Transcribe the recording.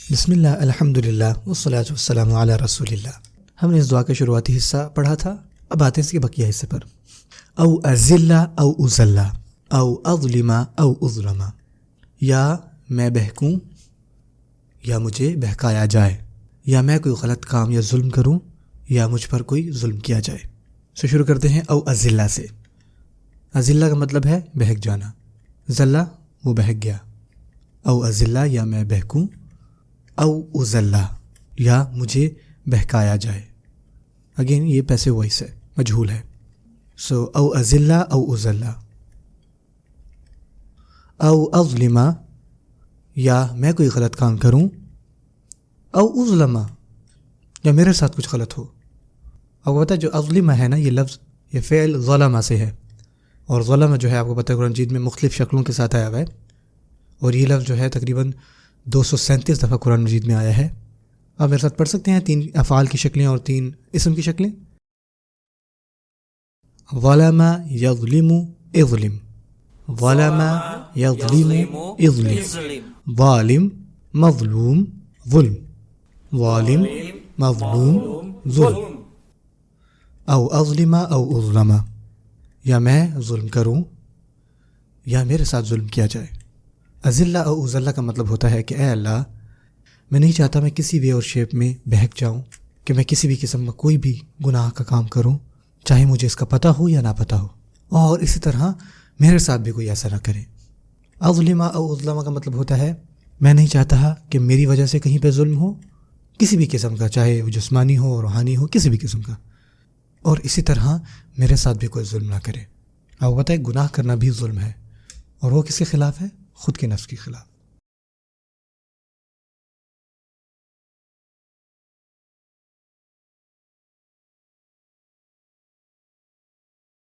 بسم اللہ الحمد للہ والصلاۃ والسلام علی رسول اللہ۔ ہم نے اس دعا کا شروعاتی حصہ پڑھا تھا، اب آتے ہیں اس کے بقیہ حصے پر۔ او ازلہ او ازلہ او اظلم او اظلم، یا میں بہکوں یا مجھے بہکایا جائے، یا میں کوئی غلط کام یا ظلم کروں یا مجھ پر کوئی ظلم کیا جائے۔ تو شروع کرتے ہیں او ازلہ سے۔ ازلہ کا مطلب ہے بہک جانا، ذلہ وہ بہک گیا، او ازلہ یا میں بہکوں، او ازلہ یا مجھے بہکایا جائے۔ اگین یہ پیسو وائس ہے، مجہول ہے۔ سو او ازلہ او ازلہ، او اظلم یا میں کوئی غلط کام کروں، او اظلم یا میرے ساتھ کچھ غلط ہو۔ آپ کو پتہ ہے جو اظلم ہے نا، یہ لفظ یہ فعل ظلم سے ہے، اور ظلم جو ہے آپ کو پتہ ہے قرآن مجید میں مختلف شکلوں کے ساتھ آیا ہوا ہے، اور یہ لفظ جو ہے تقریباً 237 دفعہ قرآن مجید میں آیا ہے۔ آپ میرے ساتھ پڑھ سکتے ہیں 3 افعال کی شکلیں اور 3 اسم کی شکلیں۔ ظلم یظلم اظلم، ظلم یظلم اظلم، ظالم مظلوم ظلم، ظالم مظلوم ظلم۔ او اظلم او اظلم، یا میں ظلم کروں یا میرے ساتھ ظلم کیا جائے۔ ازلہ او ازلہ کا مطلب ہوتا ہے کہ اے اللہ، میں نہیں چاہتا میں کسی بھی اور شیپ میں بہک جاؤں، کہ میں کسی بھی قسم کا کوئی بھی گناہ کا کام کروں، چاہے مجھے اس کا پتہ ہو یا نہ پتہ ہو، اور اسی طرح میرے ساتھ بھی کوئی ایسا نہ کرے۔ اظلم او اظلم کا مطلب ہوتا ہے میں نہیں چاہتا کہ میری وجہ سے کہیں پہ ظلم ہو، کسی بھی قسم کا، چاہے وہ جسمانی ہو روحانی ہو، کسی بھی قسم کا، اور اسی طرح میرے ساتھ بھی کوئی ظلم نہ کرے۔ آپ کو پتہ ہے گناہ کرنا بھی ظلم ہے، اور وہ کس کے خلاف ہے؟ خود کے نفس کے خلاف۔